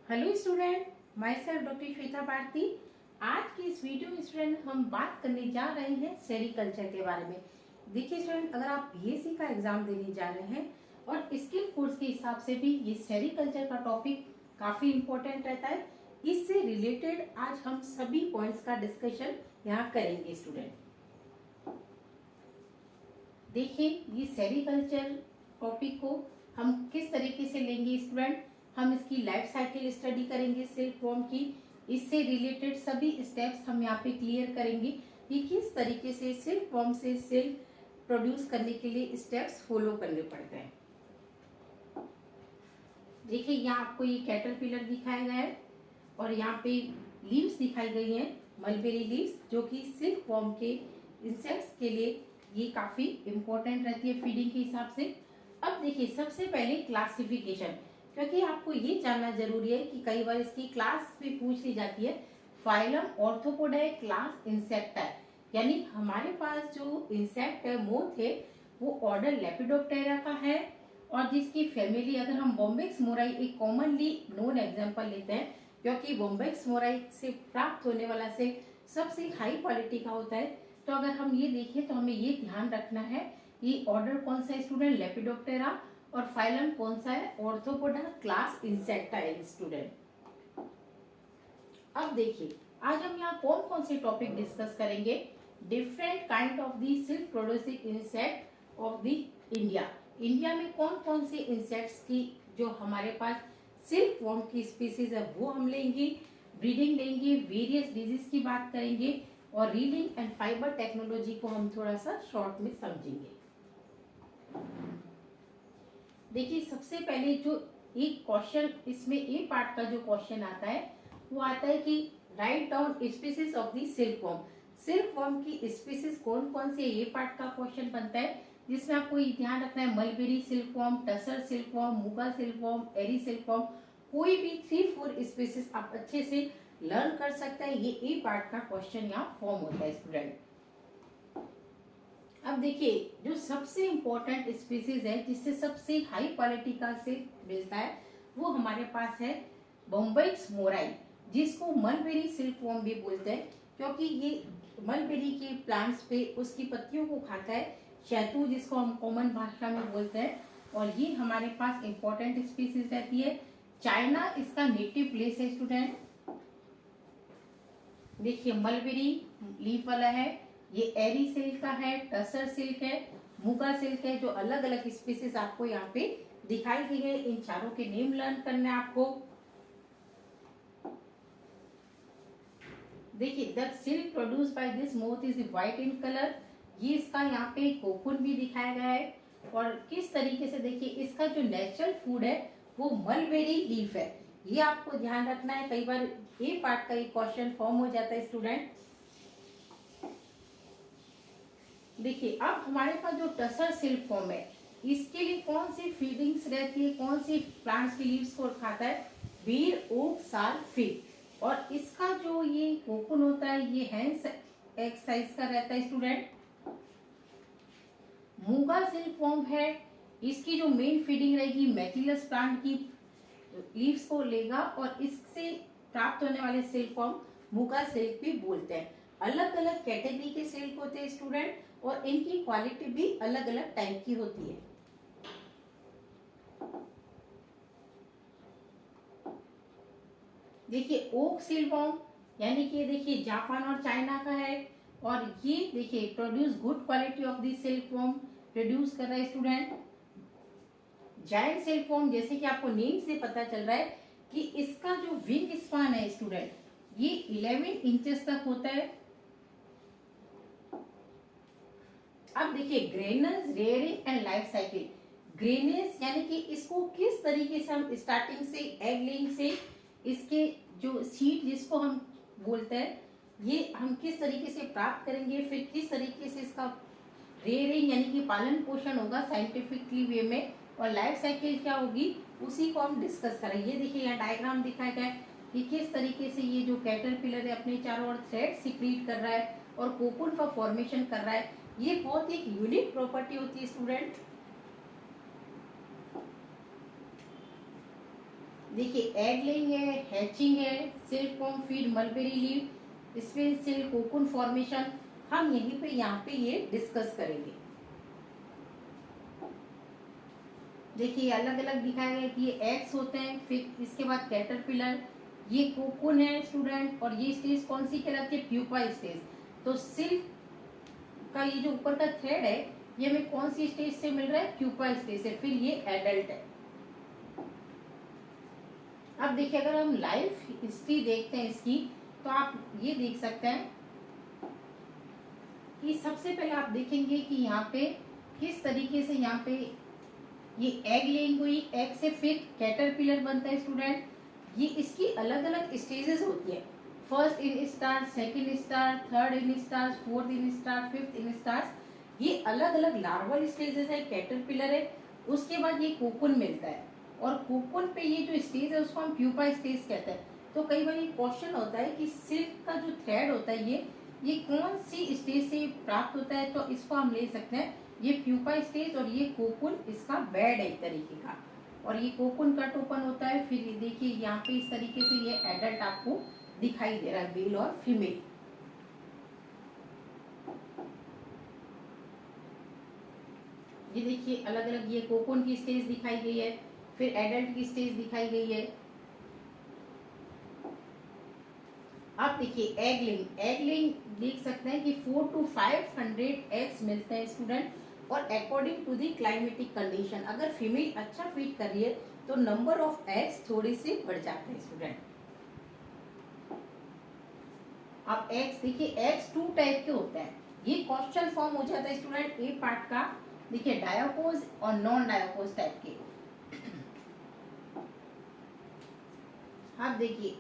Hello student, myself doctor Shweta Bharti. आज की इस वीडियो में स्टूडेंट हम बात करने जा रहे हैं सेरिकल्चर के बारे में। देखिए स्टूडेंट, अगर आप बीएससी का एग्जाम देने जा रहे हैं और स्किल कोर्स के हिसाब से भी ये सेरिकल्चर का टॉपिक काफी इम्पोर्टेंट रहता है। इससे रिलेटेड आज हम सभी पॉइंट्स का डिस्कशन यहाँ करेंगे स्टूडेंट। देखिए, ये सेरिकल्चर टॉपिक को हम किस तरीके से लेंगे स्टूडेंट। हम इसकी लाइफ साइकिल स्टडी करेंगे सिल्क वॉर्म की। इससे रिलेटेड सभी स्टेप्स हम यहाँ पे क्लियर करेंगे कि किस तरीके से सिल्क वॉर्म से सिल्क प्रोड्यूस करने के लिए स्टेप्स फॉलो करने पड़ते हैं। देखिए, यहाँ आपको ये कैटरपिलर दिखाया गया है और यहाँ पे लीव्स दिखाई गई हैं, मलबेरी लीव्स, जो कि सिल्क वॉर्म के इंसेक्ट्स के लिए ये काफी इंपॉर्टेंट रहती है फीडिंग के हिसाब से। अब देखिए, सबसे पहले क्लासिफिकेशन, क्योंकि आपको ये जानना जरूरी है कि कई बार इसकी क्लास भी पूछ ली जाती है। फाइलम ऑर्थोपोडा है, क्लास इंसेक्टा है, यानी हमारे पास जो इंसेक्ट है, मोथ है, वो ऑर्डर लेपिडोप्टेरा का है। और जिसकी फैमिली अगर हम बॉम्बेक्स मोराई एक कॉमनली नोन एग्जांपल लेते हैं, क्योंकि बॉम्बेक्स मोराई से प्राप्त होने वाला से सबसे हाई क्वालिटी का होता है। तो अगर हम ये देखें तो हमें ये ध्यान रखना है, ये ऑर्डर कौन सा है स्टूडेंट, लेपिडोप्टेरा, और फाइलम कौन सा है, ऑर्थोपोडा, क्लास इंसेक्टा है स्टूडेंट। अब देखिए, आज हम यहाँ कौन कौन से टॉपिक डिस्कस करेंगे। Different kind of the silk producing insect of the India. India में कौन कौन से इंसेक्ट्स की जो हमारे पास सिल्क वॉर्म की स्पीसीज है वो हम लेंगे, ब्रीडिंग लेंगे, वेरियस डिजीज की बात करेंगे और रीलिंग एंड फाइबर टेक्नोलॉजी को हम थोड़ा सा शॉर्ट में समझेंगे। देखिए, सबसे पहले जो एक क्वेश्चन इसमें ए पार्ट का जो क्वेश्चन आता है वो आता है कि write down species of the silk worm. Silk worm की स्पीसीज कौन कौन से, ये पार्ट का क्वेश्चन बनता है, जिसमें आपको ये ध्यान रखना है mulberry silkworm, tussar silkworm, muga silkworm, eri silkworm, कोई भी 3-4 स्पीसीज आप अच्छे से लर्न कर सकते हैं। ये ए पार्ट का क्वेश्चन यहाँ फॉर्म होता है स्टूडेंट। अब देखिए, जो सबसे इम्पोर्टेंट स्पीसीज है जिससे सबसे हाई क्वालिटी का सिल्क मिलता है वो हमारे पास है बॉम्बेक्स मोराई, जिसको मलबेरी सिल्क वॉर्म भी बोलते हैं, क्योंकि ये मलबेरी के प्लांट्स पे उसकी पत्तियों को खाता है, शहतूत जिसको हम कॉमन भाषा में बोलते हैं। और ये हमारे पास इम्पोर्टेंट स्पीसीज रहती है। चाइना इसका नेटिव प्लेस है स्टूडेंट। देखिए, मलबेरी लीफ वाला है, ये एरी सिल्क का है, टसर सिल्क है, मुगा सिल्क है, जो अलग अलग स्पीसीज आपको यहाँ पे दिखाई दी है। इन चारों के नेम लर्न करने आपको। देखिए, the silk produce by this moth is white in colour. ये इसका यहाँ पे कोकुन भी दिखाया गया है। और किस तरीके से, देखिए, इसका जो नेचुरल फूड है वो मलबेरी लीफ है। ये आपको ध्यान रखना है, कई बार ए पार्ट का एक क्वेश्चन फॉर्म हो जाता है स्टूडेंट। देखिए, अब हमारे पास जो टसर सिल्क फॉर्म है, इसके लिए कौन सी फीडिंग्स रहती है, कौन सी प्लांट्स की लीव्स को खाता है, बीर, ओक, साल, फिग। और इसका जो ये कोकुन होता है ये हैंड्स एक साइज का रहता है स्टूडेंट। मूंगा सिल्क फॉर्म है, इसकी जो मेन फीडिंग रहेगी मैथिलस प्लांट की लीव्स को लेगा और इससे प्राप्त होने वाले सिल्क फॉर्म मूंगा सिल्क भी बोलते हैं। अलग अलग कैटेगरी के सिल्क होते हैं स्टूडेंट और इनकी क्वालिटी भी अलग अलग टाइप की होती है। देखिए, ओक सिल्क वॉर्म, यानी कि देखिए जापान और चाइना का है। और ये देखिए produce good quality of the silk worm produce कर रहा है स्टूडेंट। जायंट सिल्क वॉर्म, जैसे कि आपको नेम से पता चल रहा है कि इसका जो विंग स्पान है स्टूडेंट, ये 11 इंचेस तक होता है। अब देखिए, ग्रेनस, रेयरिंग एंड लाइफ साइकिल। ग्रेनेस यानी कि इसको किस तरीके से हम स्टार्टिंग से एग लेइंग से इसके जो सीड जिसको हम बोलते हैं, ये हम किस तरीके से प्राप्त करेंगे, फिर किस तरीके से इसका रेयरिंग यानी कि पालन पोषण होगा साइंटिफिकली वे में, और लाइफ साइकिल क्या होगी उसी को हम डिस्कस करेंगे। ये देखिए, यहाँ डायग्राम दिखाया गया है कि किस तरीके से ये जो कैटरपिलर है अपने चारों ओर थ्रेड सिक्रीट कर रहा है और कोकून का फॉर्मेशन कर रहा है। ये बहुत एक यूनिक प्रॉपर्टी होती है स्टूडेंट। देखिए एग लेइंग है, हैचिंग है, silk worm feed, mulberry leave, spin silk, cocoon formation, हम यहीं पे यहाँ पे ये डिस्कस करेंगे। देखिए अलग अलग दिखाया गया कि ये एग्स होते हैं, फिर इसके बाद कैटरपिलर, ये कोकून है स्टूडेंट, और ये स्टेज कौन सी कहलाती है, प्यूपा स्टेज। तो सिल्क का ये जो ऊपर का थ्रेड है ये हमें कौन सी स्टेज से मिल रहा है, प्यूपा स्टेज से, फिर ये एडल्ट है। अब देखिए अगर हम लाइफ हिस्ट्री देखते हैं इसकी, तो आप ये देख सकते हैं कि सबसे पहले आप देखेंगे कि यहाँ पे किस तरीके से यहाँ पे ये एग लेइंग हुई, एग से फिर कैटरपिलर बनता है स्टूडेंट। ये इसकी अलग अलग स्टेजेस होती है, first in star, second star, third in star, fourth in star, fifth in stars. ये अलग अलग लार्वल स्टेजेस है, कैटरपिलर है। उसके बाद ये कोकून मिलता है, और कोकून पे ये जो स्टेज है उसको हम प्यूपा स्टेज कहते हैं। तो कई बार ये क्वेश्चन होता है कि सिल्क का जो थ्रेड होता है ये कौन सी स्टेज से प्राप्त होता है, तो इसको हम ले सकते हैं ये प्यूपा स्टेज, और ये कोकून इसका बेड है एक तरीके का, और ये कोकून कट ओपन होता है। फिर ये देखिए यहाँ पे इस तरीके से ये एडल्ट आपको दिखाई दे रहा है, मेल और फीमेल। ये देखिए अलग अलग ये कोकून की स्टेज दिखाई गई है, फिर एडल्ट की स्टेज दिखाई गई है। आप देखिए एग लेइंग देख सकते हैं कि 4 to 500 एग्स मिलते हैं स्टूडेंट, और according to the climatic condition, अगर फीमेल अच्छा फीड कर रही है तो नंबर ऑफ एग्स थोड़े से बढ़ जाते हैं स्टूडेंट। आप एग्स देखिए, एग्स 2 टाइप के होते हैं, ये क्वेश्चन फॉर्म हो जाता है स्टूडेंट ए पार्ट का। देखिए डायोकोज और नॉन डायोकोज टाइप के। आप देखिए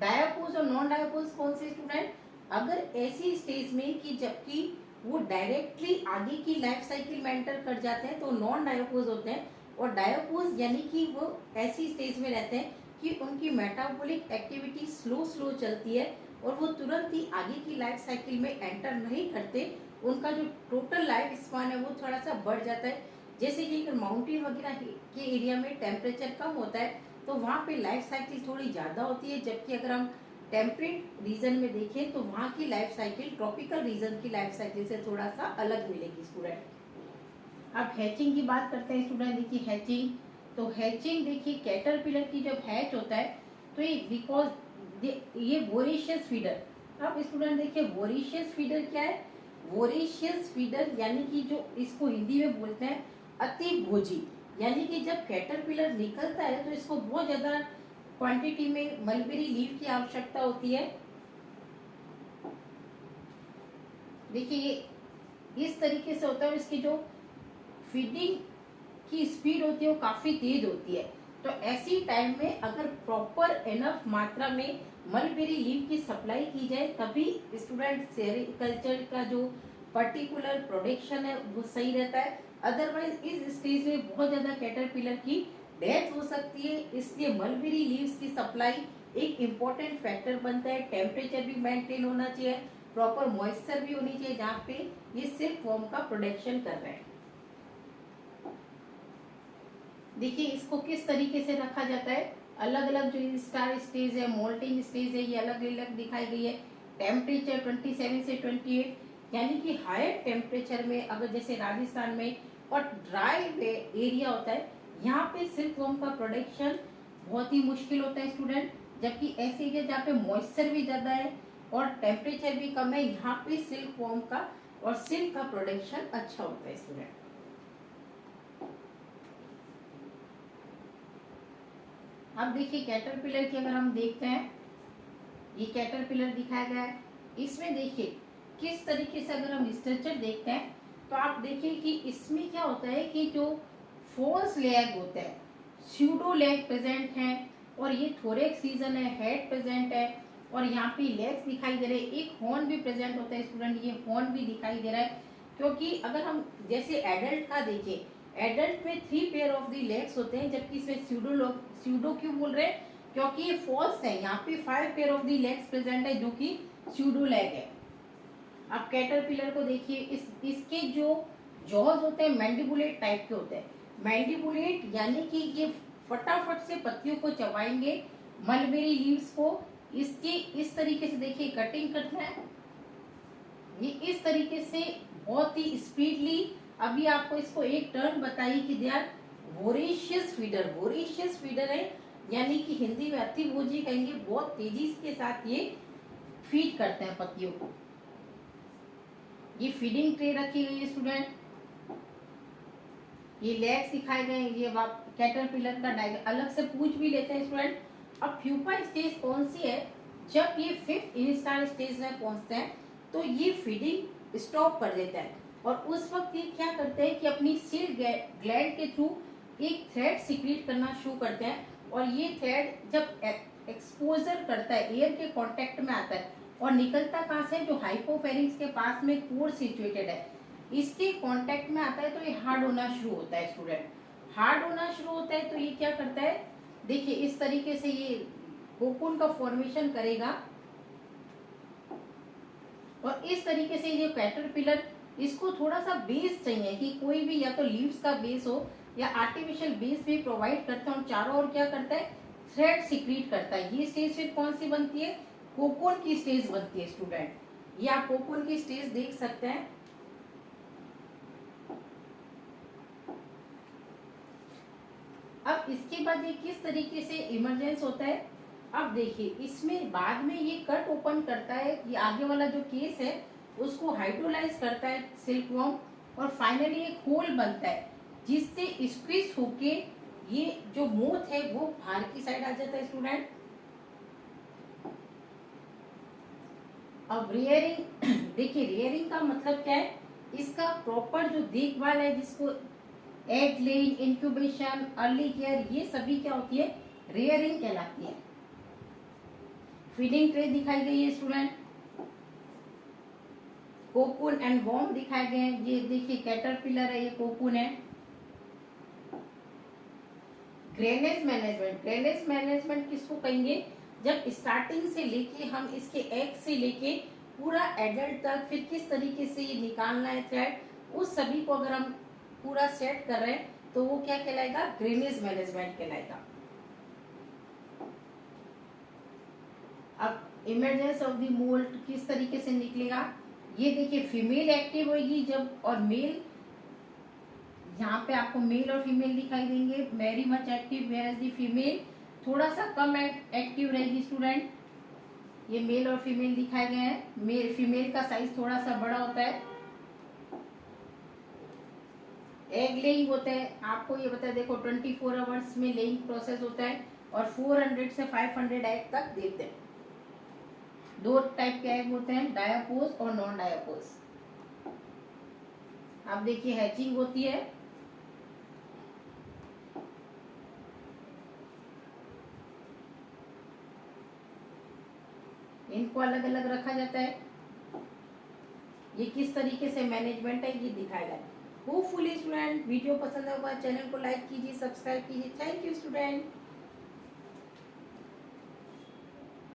डायोकोज और नॉन डायोकोज कौन से स्टूडेंट, अगर ऐसी स्टेज में कि जबकि वो डायरेक्टली आगे की लाइफ साइकिल में एंटर कर जाते हैं तो नॉन डायोकोज होते हैं, और डायोकोज यानी कि वो ऐसी स्टेज में रहते हैं कि उनकी मेटाबॉलिक एक्टिविटी स्लो चलती है, और वो तुरंत ही आगे की लाइफ साइकिल में एंटर नहीं करते, उनका जो टोटल लाइफ स्पान है वो थोड़ा सा बढ़ जाता है। जैसे कि अगर माउंटेन वगैरह के एरिया में टेम्परेचर कम होता है तो वहाँ पे लाइफ साइकिल थोड़ी ज़्यादा होती है, जबकि अगर हम टेम्परेट रीजन में देखें तो वहाँ की लाइफ साइकिल ट्रॉपिकल रीजन की लाइफ साइकिल से थोड़ा सा अलग मिलेगी स्टूडेंट। अब हैचिंग की बात करते हैं स्टूडेंट। देखिए हैचिंग, तो हैचिंग देखिए कैटरपिलर की जब हैच होता है तो ये बिकॉज ये वोरेशियस फीडर। अब स्टूडेंट देखिए वोरेशियस फीडर क्या है, वोरेशियस फीडर यानी कि जो इसको हिंदी में बोलते हैं अति भोजी, यानी कि जब कैटरपिलर निकलता है तो इसको बहुत ज्यादा क्वांटिटी में मलबेरी लीफ की आवश्यकता होती है। देखिए ये इस तरीके से होता है, इसकी जो फीडिंग की स्पीड होती है वो काफी तेज होती है। तो ऐसी टाइम में अगर प्रॉपर एनफ मात्रा में मलबेरी लीफ की सप्लाई की जाए तभी स्टूडेंट सेरिकल्चर का जो पर्टिकुलर प्रोडक्शन है वो सही रहता है। अदरवाइज इस स्टेज में बहुत ज्यादा कैटरपिलर की डेथ हो सकती है, इसलिए मलबेरी लीव्स की सप्लाई एक इम्पोर्टेंट फैक्टर बनता है। टेम्परेचर भी मेंटेन होना चाहिए, प्रॉपर मॉइस्चर भी होनी चाहिए जहाँ पे ये सिल्क वॉर्म का प्रोडक्शन कर रहे हैं। देखिए इसको किस तरीके से रखा जाता है, अलग अलग जो स्टार स्टेज है, मोल्टिंग स्टेज है, ये अलग अलग दिखाई गई है। टेम्परेचर 27 से 28, यानी कि हायर टेम्परेचर में अगर जैसे राजस्थान में और ड्राई एरिया होता है यहाँ पे सिल्क वॉर्म का प्रोडक्शन बहुत ही मुश्किल होता है स्टूडेंट, जबकि ऐसे एरिया जहाँ पे मॉइस्चर भी ज़्यादा है और टेम्परेचर भी कम है यहाँ पे सिल्क वॉर्म का और सिल्क का प्रोडक्शन अच्छा होता है स्टूडेंट। अब देखिए कैटरपिलर की अगर हम देखते हैं, ये कैटरपिलर दिखाया गया है, इसमें देखिए किस तरीके से अगर हम स्ट्रक्चर देखते हैं तो आप देखिए कि इसमें क्या होता है कि जो फोर्स लेग होता है, स्यूडो लेग प्रेजेंट है, और ये थोरेक्स रीजन है, हेड प्रेजेंट है, और यहाँ पे लेग्स दिखाई दे रहे हैं, एक हॉर्न भी प्रेजेंट होता है स्टूडेंट, ये हॉर्न भी दिखाई दे रहा है। क्योंकि अगर हम जैसे एडल्ट का देखें, एडल्ट में 3 पेयर ऑफ दी लेग्स होते हैं, जबकि इसमें स्यूडो क्यों बोल रहे हैं, क्योंकि ये फॉल्स है, यहाँ पे 5 pair of the legs present है जो कि स्यूडो लेग है। आप कैटरपिलर को देखिए, इसके जो जॉज होते हैं मैंडिबुलेट टाइप के होते हैं। मैंडिबुलेट यानी कि ये फटाफट से पत्तियों को चबाएंगे, मलबेरी लीव्स को। इसके इस तरीके से देखिए कटिंग करना है, ये इस तरीके से बहुत ही स्पीडली। अभी आपको इसको एक टर्म बताई कि they are voracious feeder. Voracious feeder है यानी कि हिंदी में अतिभोजी कहेंगे, बहुत तेजी के साथ ये फीड करते हैं पत्तियों को। ये फीडिंग ट्रे रखी गई है स्टूडेंट, ये लेग्स दिखाए गए हैं, ये कैटरपिलर का डायग्राम। अलग से पूछ भी लेते हैं स्टूडेंट। अब प्यूपा स्टेज कौन सी है? जब ये 5th इंस्टार स्टेज में पहुंचते हैं तो ये फीडिंग स्टॉप कर देता है, और उस वक्त ये क्या करते हैं कि अपनी सील ग्लैंड के थ्रू एक थ्रेड सिक्रीट करना शुरू करते हैं। और ये थ्रेड जब एक्सपोजर करता है, एयर के कांटेक्ट में आता है और निकलता कहाँ से? जो हाइपोफेरिंक्स के पास में कोर सिचुएटेड है, इसके कांटेक्ट में आता है तो ये हार्ड होना शुरू होता है स्टूडेंट। हार्ड होना शुरू होता है तो ये क्या करता है? देखिए इस तरीके से ये कोकून का फॉर्मेशन करेगा, और इस तरीके से ये कैटरपिलर, इसको थोड़ा सा बेस चाहिए कि कोई भी या तो लीव्स का बेस हो या आर्टिफिशियल बेस भी प्रोवाइड करता है, और चारों ओर क्या करता है? थ्रेड सिक्रीट करता है। ये स्टेज फिर कौन सी बनती है? कोकून की स्टेज बनती है स्टूडेंट। ये आप कोकून की स्टेज देख सकते हैं। अब इसके बाद ये किस तरीके से इमरजेंस होता है? अब देखिए इसमें बाद में ये कट ओपन करता है, ये आगे वाला जो केस है उसको हाइड्रोलाइज करता है सिल्कवॉर्म, और फाइनली एक होल बनता है जिससे स्क्वीज होके ये जो मोथ है वो बाहर की साइड आ जाता है स्टूडेंट। अब रेयरिंग देखिए, रेयरिंग का मतलब क्या है? इसका प्रॉपर जो देखभाल है, जिसको egg laying, incubation, early care, ये सभी क्या होती है? रेयरिंग कहलाती है। फीडिंग ट्रे दिखाई गई है स्टूडेंट, कोकून एंड वॉर्म दिखाए गए हैं। ये देखिए कैटरपिलर है, ये कोकून है। ग्रेनेज मैनेजमेंट, ग्रेनेज मैनेजमेंट किसको कहेंगे? जब स्टार्टिंग से लेके हम इसके एग से लेके पूरा एडल्ट तक फिर किस तरीके से ये निकालना है थ्रेड, उस सभी को अगर हम पूरा सेट कर रहे हैं तो वो क्या कहलाएगा? ग्रेनेज मैनेजमेंट कहलाएगा। अब इमरजेंस ऑफ द मोल्ट किस तरीके से निकलेगा? ये देखिए फीमेल एक्टिव होगी जब, और मेल, यहाँ पे आपको मेल और फीमेल दिखाई देंगे, very much active, whereas the female थोड़ा सा कम एक्टिव रहेगी स्टूडेंट। ये मेल और फीमेल दिखाए गए हैं। मेल फीमेल का साइज थोड़ा सा बड़ा होता है। एग लेइंग होता है, आपको ये बताया, देखो 24 आवर्स में लेइंग प्रोसेस होता है, और 400 से 500 एग तक देते हैं। दो टाइप के एग होते हैं, डायापोज और नॉन डायापोज। आप देखिए हैचिंग होती है, इनको अलग अलग रखा जाता है। ये किस तरीके से मैनेजमेंट है ये दिखाया है। होपफुली स्टूडेंट वीडियो पसंद होगा, चैनल को लाइक कीजिए, सब्सक्राइब कीजिए। Thank you student.